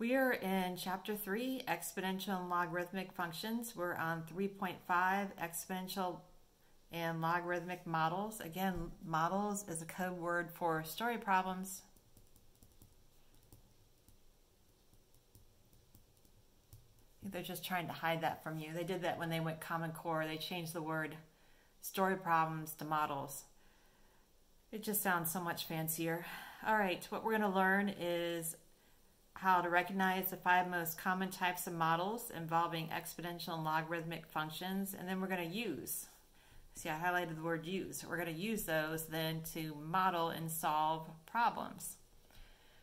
We are in Chapter 3, Exponential and Logarithmic Functions. We're on 3.5, Exponential and Logarithmic Models. Again, models is a code word for story problems. I think they're just trying to hide that from you. They did that when they went Common Core. They changed the word story problems to models. It just sounds so much fancier. All right, what we're going to learn is how to recognize the 5 most common types of models involving exponential and logarithmic functions, and then we're going to use. See, I highlighted the word use. We're going to use those then to model and solve problems.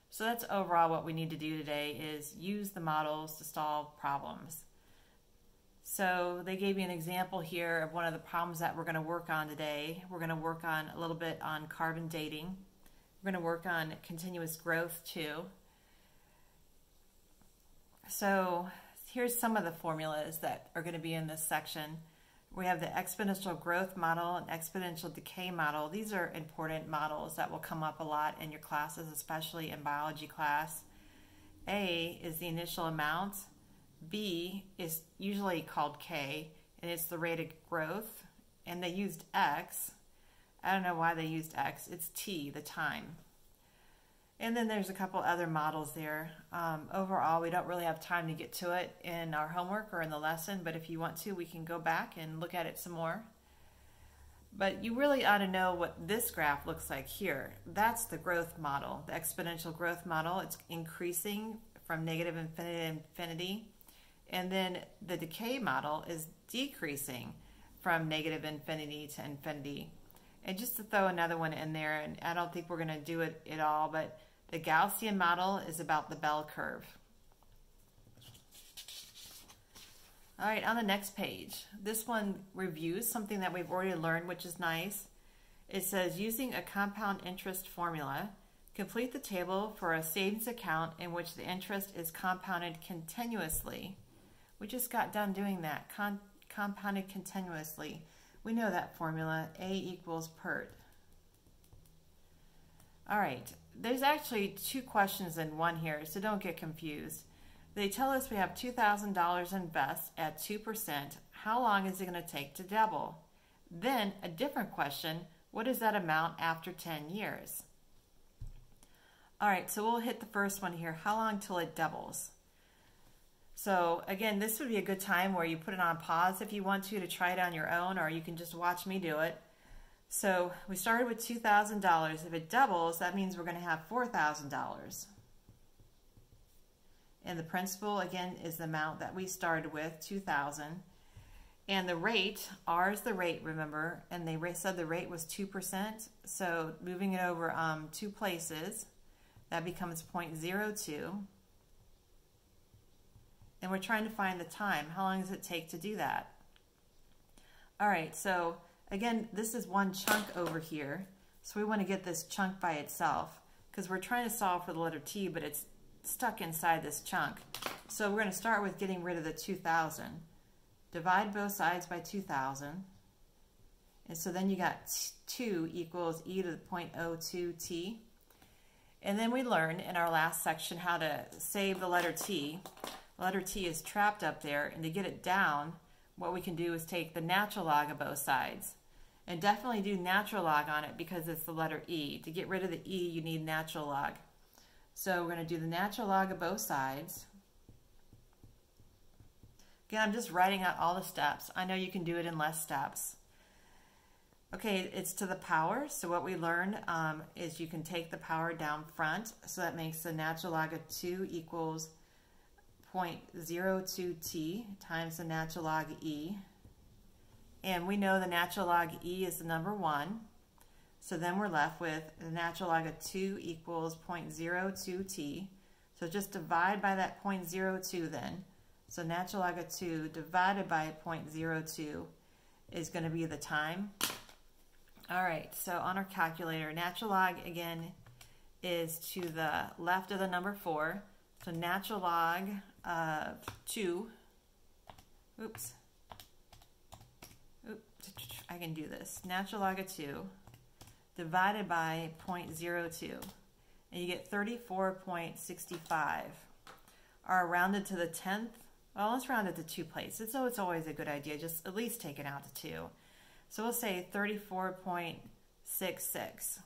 So that's overall what we need to do today is use the models to solve problems. So they gave you an example here of one of the problems that we're going to work on today. We're going to work on a little bit on carbon dating. We're going to work on continuous growth too. So here's some of the formulas that are going to be in this section. We have the exponential growth model and exponential decay model. These are important models that will come up a lot in your classes, especially in biology class. A is the initial amount. B is usually called K, and it's the rate of growth. And they used X. I don't know why they used X. It's T, the time. And then there's a couple other models there. Overall, we don't really have time to get to it in our homework or in the lesson, but if you want to, we can go back and look at it some more. But you really ought to know what this graph looks like here. That's the growth model, the exponential growth model. It's increasing from negative infinity to infinity. And then the decay model is decreasing from negative infinity to infinity. And just to throw another one in there, and I don't think we're going to do it at all, but the Gaussian model is about the bell curve. All right, on the next page, this one reviews something that we've already learned, which is nice. It says, using a compound interest formula, complete the table for a savings account in which the interest is compounded continuously. We just got done doing that, compounded continuously. We know that formula, A equals PERT. All right, there's actually 2 questions in one here, so don't get confused. They tell us we have $2,000 invest at 2%. How long is it going to take to double? Then a different question, what is that amount after 10 years? All right, so we'll hit the first one here. How long till it doubles? So again, this would be a good time where you put it on pause if you want to try it on your own, or you can just watch me do it. So we started with $2,000. If it doubles, that means we're going to have $4,000. And the principal, again, is the amount that we started with, $2,000. And the rate, R is the rate, remember, and they said the rate was 2%. So moving it over 2 places, that becomes 0.02. And we're trying to find the time. How long does it take to do that? All right, so again, this is one chunk over here. So we want to get this chunk by itself because we're trying to solve for the letter T, but it's stuck inside this chunk. So we're going to start with getting rid of the 2,000. Divide both sides by 2,000. And so then you got 2 equals e to the 0.02t. And then we learned in our last section how to save the letter T. The letter T is trapped up there, and to get it down, what we can do is take the natural log of both sides. And definitely do natural log on it because it's the letter E. To get rid of the E, you need natural log. So we're going to do the natural log of both sides. Again, I'm just writing out all the steps. I know you can do it in less steps. Okay, it's to the power. So what we learned is you can take the power down front. So that makes the natural log of 2 equals 0.02t times the natural log of e. And we know the natural log of e is the number 1. So then we're left with the natural log of 2 equals 0.02t. So just divide by that 0.02 then. So natural log of 2 divided by 0.02 is going to be the time. All right, so on our calculator, natural log again is to the left of the number 4. So natural log of 2, I can do this. Natural log of 2 divided by 0.02. And you get 34.65. are rounded to the 10th, well, let's round it to 2 places. So it's always a good idea, just at least take it out to 2. So we'll say 34.66.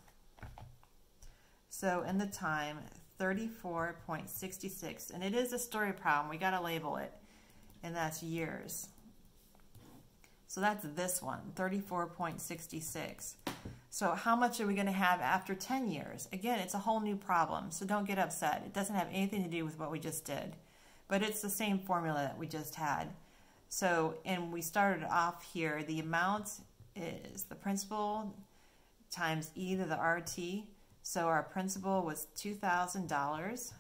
So in the time, 34.66. And it is a story problem. We got to label it. And that's years. So that's this one, 34.66. So how much are we going to have after 10 years? Again, it's a whole new problem, so don't get upset. It doesn't have anything to do with what we just did. But it's the same formula that we just had. So, and we started off here, the amount is the principal times e to the RT. So our principal was $2,000,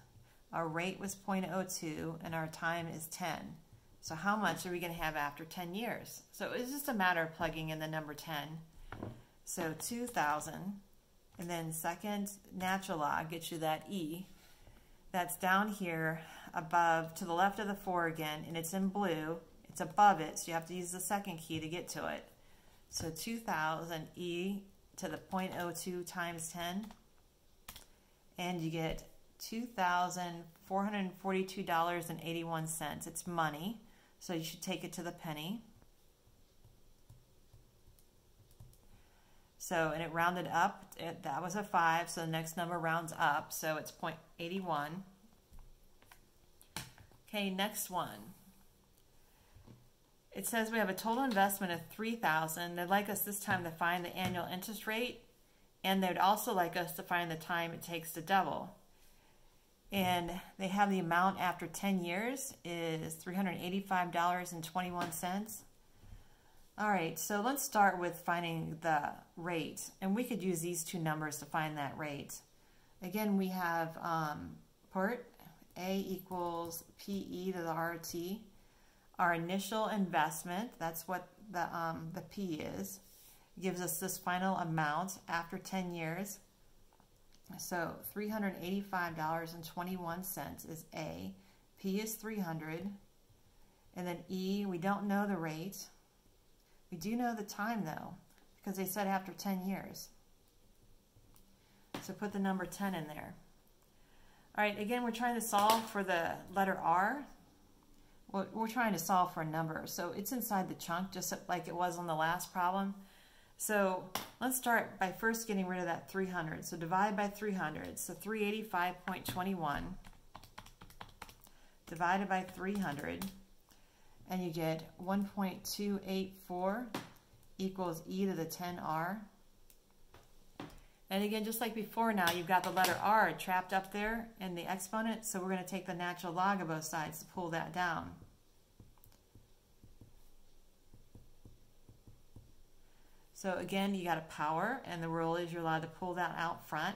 our rate was 0.02, and our time is 10. So how much are we going to have after 10 years? So it's just a matter of plugging in the number 10. So 2,000, and then second natural log gets you that e. That's down here above, to the left of the 4 again, and it's in blue. It's above it, so you have to use the second key to get to it. So 2,000 e to the 0.02 times 10, and you get $2,442.81. It's money, so you should take it to the penny. So, and it rounded up, that was a 5, so the next number rounds up, so it's 0.81. Okay, next one. It says we have a total investment of $3,000. They'd like us this time to find the annual interest rate, and they'd also like us to find the time it takes to double. And they have the amount after 10 years is $385.21. All right, so let's start with finding the rate. And we could use these two numbers to find that rate. Again, we have part A equals PE to the RT. Our initial investment, that's what the P is, gives us this final amount after 10 years. So $385.21 is A. P is 300. And then E, we don't know the rate. We do know the time though, because they said after 10 years. So put the number 10 in there. All right, again, we're trying to solve for the letter R. We're trying to solve for a number. So it's inside the chunk, just like it was on the last problem. So let's start by first getting rid of that 300. So divide by 300. So 385.21 divided by 300. And you get 1.284 equals e to the 10r. And again, just like before now, you've got the letter r trapped up there in the exponent, so we're going to take the natural log of both sides to pull that down. So again, you got a power, and the rule is you're allowed to pull that out front.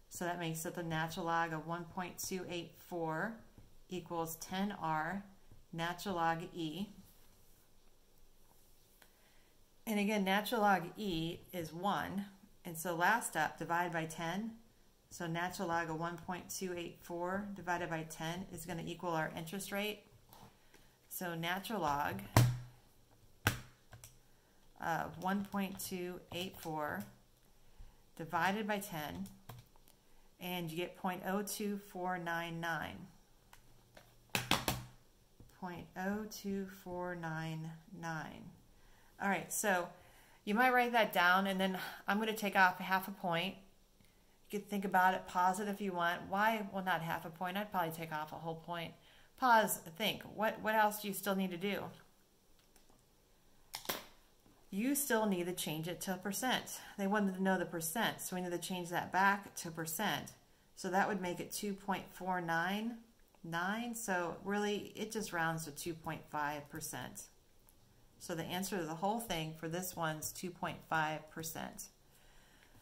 So that makes it the natural log of 1.284 equals 10r natural log e. And again, natural log e is 1. And so last step, divide by 10. So natural log of 1.284 divided by 10 is going to equal our interest rate. So natural log of 1.284 divided by 10, and you get 0.02499. 0.02499. All right, so you might write that down, and then I'm going to take off half a point. You could think about it, pause it if you want. Why? Well, not half a point. I'd probably take off a whole point. Pause, think. What else do you still need to do? You still need to change it to a percent. They wanted to know the percent, so we need to change that back to percent. So that would make it 2.499. So really, it just rounds to 2.5%. So the answer to the whole thing for this one's 2.5%.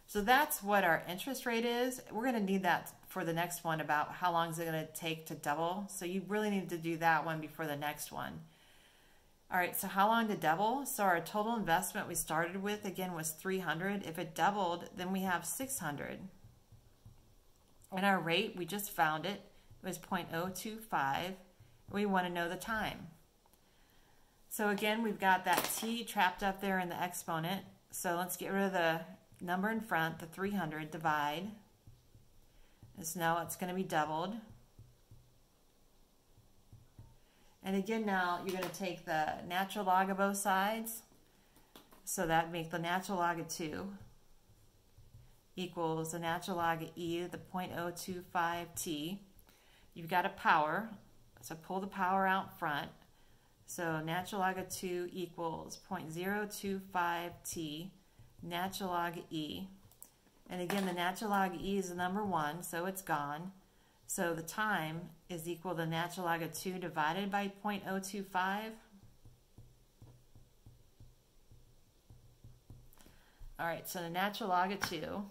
So that's what our interest rate is. We're going to need that for the next one about how long is it going to take to double. So you really need to do that one before the next one. All right, so how long to double? So our total investment we started with, again, was 300. If it doubled, then we have 600. And our rate, we just found it. It was 0.025. We want to know the time. So again, we've got that t trapped up there in the exponent. So let's get rid of the number in front, the 300, divide. And so now it's going to be doubled. And again, now you're going to take the natural log of both sides. So that makes the natural log of 2 equals the natural log of e to the 0.025t. You've got a power, so pull the power out front. So natural log of 2 equals 0.025t natural log of e. And again, the natural log of e is the number 1, so it's gone. So the time is equal to the natural log of 2 divided by 0.025. All right, so the natural log of 2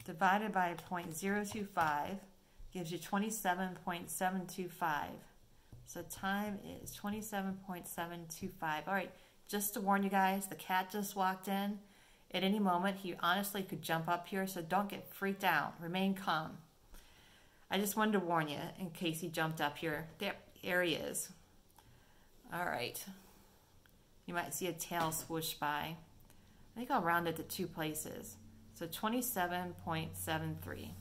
divided by 0.025 gives you 27.725. So time is 27.725. All right, just to warn you guys, the cat just walked in. At any moment, he honestly could jump up here, so don't get freaked out. Remain calm. I just wanted to warn you in case he jumped up here. There he is. All right. You might see a tail swoosh by. I think I'll round it to 2 places. So 27.73.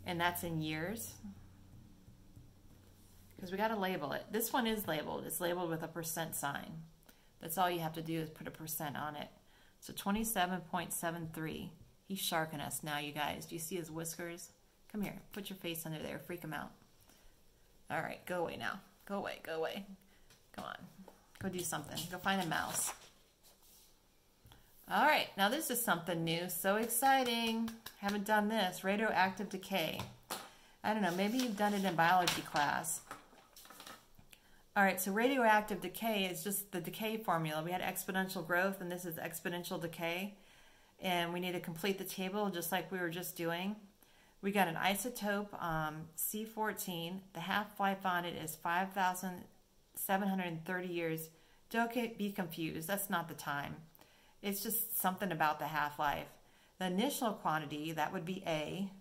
And that's in years. Because we got to label it. This one is labeled. It's labeled with a % sign. That's all you have to do is put a % on it. So 27.73. He's sharking us now, you guys. Do you see his whiskers? Come here. Put your face under there. Freak him out. All right. Go away now. Go away. Go away. Come on. Go do something. Go find a mouse. All right. Now this is something new. So exciting. Haven't done this. Radioactive decay. I don't know. Maybe you've done it in biology class. All right, so radioactive decay is just the decay formula. We had exponential growth, and this is exponential decay. And we need to complete the table just like we were just doing. We got an isotope, C14. The half-life on it is 5,730 years. Don't be confused. That's not the time. It's just something about the half-life. The initial quantity, that would be A,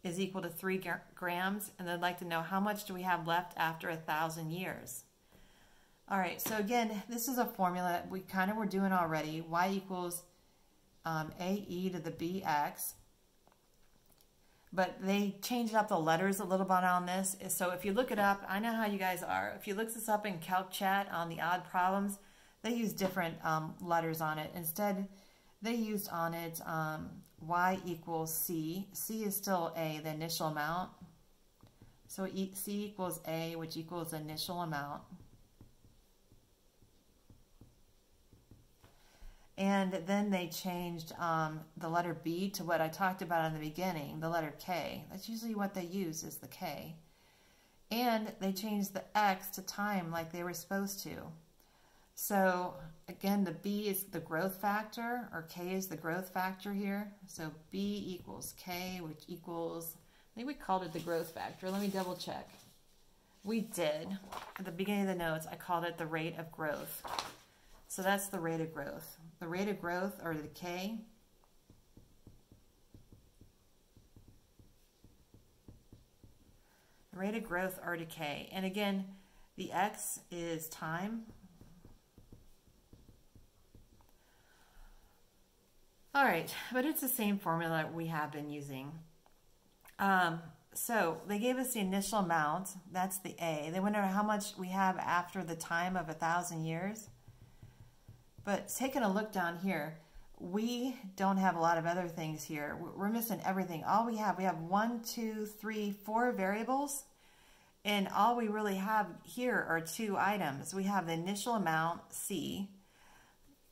is equal to 3 grams, and they'd like to know how much do we have left after 1,000 years. All right, so again, this is a formula that we kind of were doing already. Y equals AE to the BX, but they changed up the letters a little bit on this. So if you look it up, I know how you guys are. If you look this up in Calc Chat on the odd problems, they use different letters on it. Instead, they used on it Y equals C. C is still A, the initial amount. So C equals A, which equals the initial amount. And then they changed the letter B to what I talked about in the beginning, the letter K. That's usually what they use, is the K. And they changed the X to time like they were supposed to. So again, the B is the growth factor, or K is the growth factor here. So B equals K, which equals, I think we called it the growth factor. Let me double check. We did. At the beginning of the notes, I called it the rate of growth. So that's the rate of growth. The rate of growth, or the K, the rate of growth or decay. And again, the X is time. All right, but it's the same formula we have been using. So they gave us the initial amount, that's the A. They want to know how much we have after the time of 1,000 years. But taking a look down here, we don't have a lot of other things here. We're missing everything. All we have 1, 2, 3, 4 variables. And all we really have here are 2 items. We have the initial amount, C.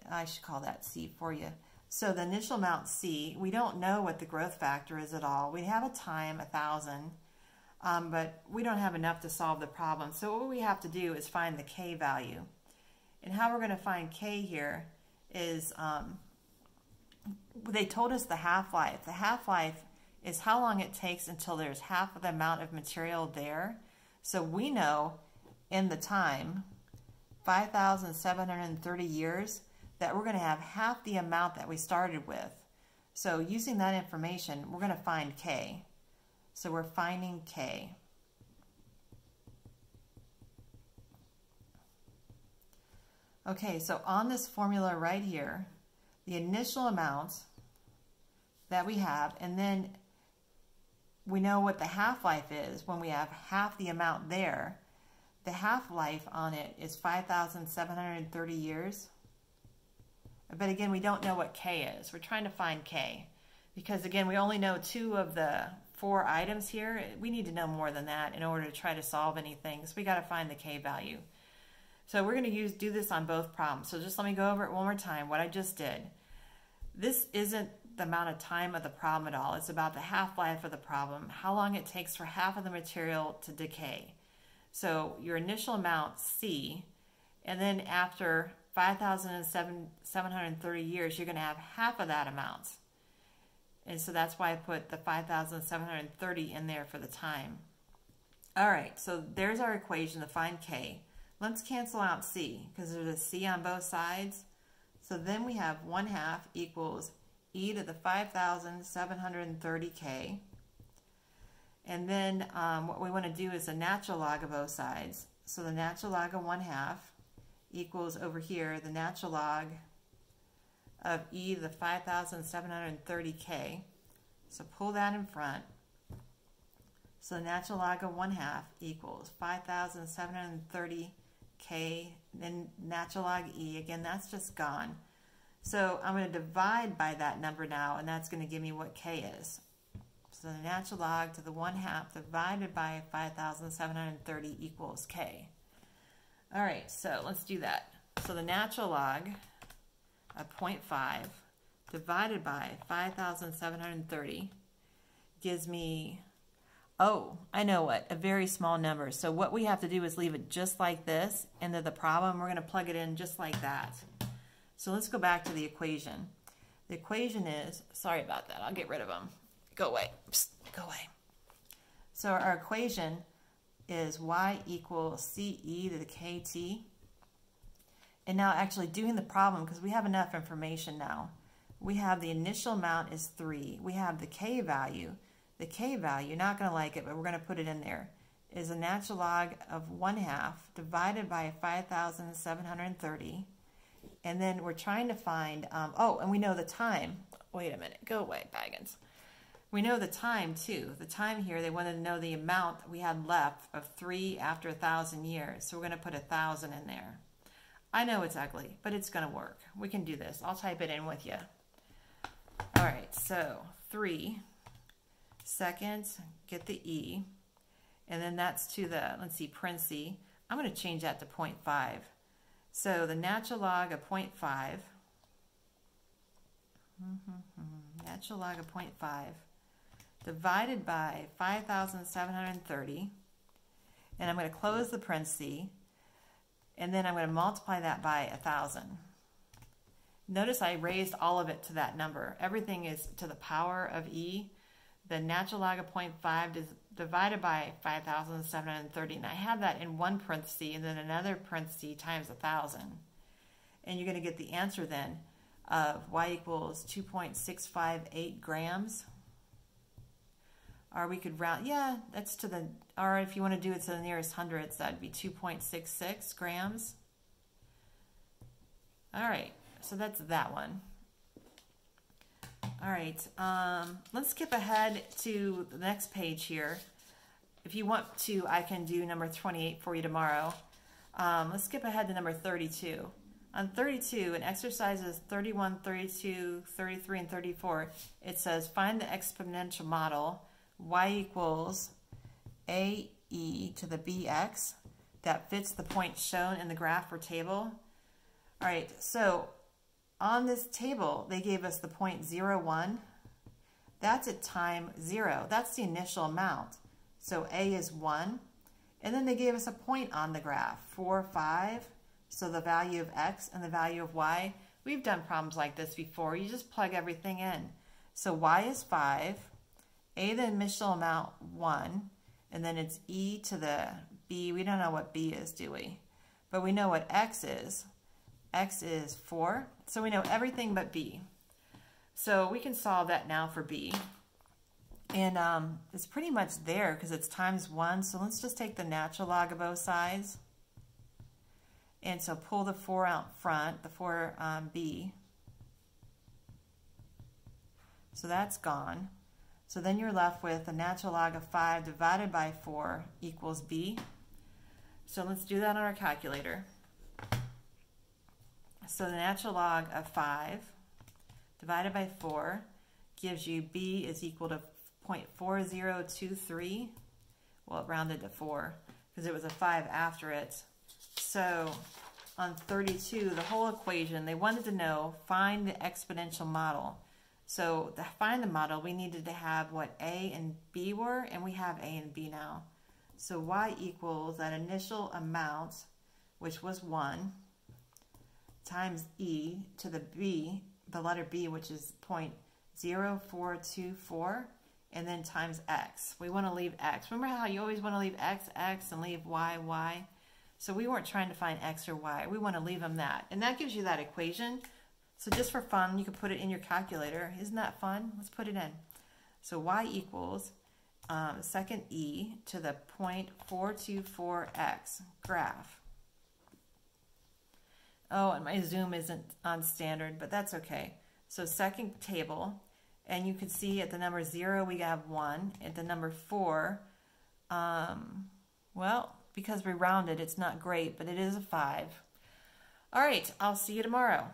I should call that C for you. So the initial amount, C, we don't know what the growth factor is at all. We have a time, 1,000, but we don't have enough to solve the problem. So what we have to do is find the K value. And how we're going to find K here is, they told us the half-life. The half-life is how long it takes until there's half of the amount of material there. So we know in the time, 5,730 years, that we're going to have half the amount that we started with. So using that information, we're going to find K. So we're finding K. Okay, so on this formula right here, the initial amount that we have, and then we know what the half-life is when we have half the amount there. The half-life on it is 5,730 years. But again, we don't know what K is. We're trying to find K. Because again, we only know 2 of the 4 items here. We need to know more than that in order to try to solve anything. So we got to find the K value. So we're going to do this on both problems. So just let me go over it one more time, what I just did. This isn't the amount of time of the problem at all. It's about the half-life of the problem, how long it takes for half of the material to decay. So your initial amount, C, and then after 5,730 years, you're going to have half of that amount. And so that's why I put the 5,730 in there for the time. All right, so there's our equation to find K. Let's cancel out C, because there's a C on both sides. So then we have 1/2 equals e to the 5,730k. And then what we want to do is the natural log of both sides. So the natural log of 1/2 equals over here the natural log of e to the 5,730k. So pull that in front. So the natural log of 1/2 equals 5,730k, then natural log e, again, that's just gone. So I'm going to divide by that number now, and that's going to give me what k is. So the natural log to the 1/2 divided by 5,730 equals k. All right, so let's do that. So the natural log of 0.5 divided by 5,730 gives me, oh, I know what, a very small number. So what we have to do is leave it just like this into the problem. We're going to plug it in just like that. So let's go back to the equation. The equation is, sorry about that, I'll get rid of them. Go away. Psst, go away. So our equation is y equals ce to the kt. And now actually doing the problem, because we have enough information now. We have the initial amount is 3. We have the k value. The k value, not going to like it, but we're going to put it in there, is a natural log of 1/2 divided by 5,730. And then we're trying to find, oh, and we know the time. Wait a minute. Go away, Baggins. We know the time, too. The time here, they wanted to know the amount we had left of 3 after 1,000 years. So we're going to put 1,000 in there. I know it's ugly, but it's going to work. We can do this. I'll type it in with you. All right, so 3 seconds, get the E, and then that's to the, let's see, parentheses. I'm going to change that to 0.5. So the natural log of 0.5, natural log of 0.5 divided by 5,730, and I'm going to close the parentheses, and then I'm going to multiply that by 1,000. Notice I raised all of it to that number. Everything is to the power of E. The natural log of 0.5 is divided by 5,730. And I have that in one parenthesis and then another parenthesis times 1,000. And you're going to get the answer then of y equals 2.658 grams. Or we could round, yeah, that's to the, or if you want to do it to the nearest hundredths, that would be 2.66 grams. All right, so that's that one. All right, let's skip ahead to the next page here. If you want to, I can do number 28 for you tomorrow. Let's skip ahead to number 32. On 32, in exercises 31, 32, 33, and 34, it says find the exponential model y equals ae to the bx that fits the point shown in the graph or table. All right, so on this table, they gave us the point 0, 1. That's at time 0. That's the initial amount. So A is 1. And then they gave us a point on the graph, 4, 5. So the value of x and the value of y. We've done problems like this before. You just plug everything in. So y is 5. A, the initial amount, 1. And then it's e to the b. We don't know what b is, do we? But we know what x is. X is 4. So we know everything but b. So we can solve that now for b. And it's pretty much there because it's times 1. So let's just take the natural log of both sides. And so pull the 4 out front, the 4b. So that's gone. So then you're left with the natural log of 5 divided by 4 equals b. So let's do that on our calculator. So the natural log of 5 divided by 4 gives you b is equal to 0.4023. Well, it rounded to 4 because there was a 5 after it. So on 32, the whole equation, they wanted to know, find the exponential model. So to find the model, we needed to have what a and b were, and we have a and b now. So y equals that initial amount, which was 1, times e to the b, the letter b, which is 0.0424, and then times x. We want to leave x. Remember how you always want to leave x, x, and leave y, y? So we weren't trying to find x or y. We want to leave them that. And that gives you that equation. So just for fun, you can put it in your calculator. Isn't that fun? Let's put it in. So y equals second e to the 0.424x graph. Oh, and my zoom isn't on standard, but that's okay. So second table, and you can see at the number 0 we have 1. At the number 4, well, because we rounded, it's not great, but it is a 5. All right, I'll see you tomorrow.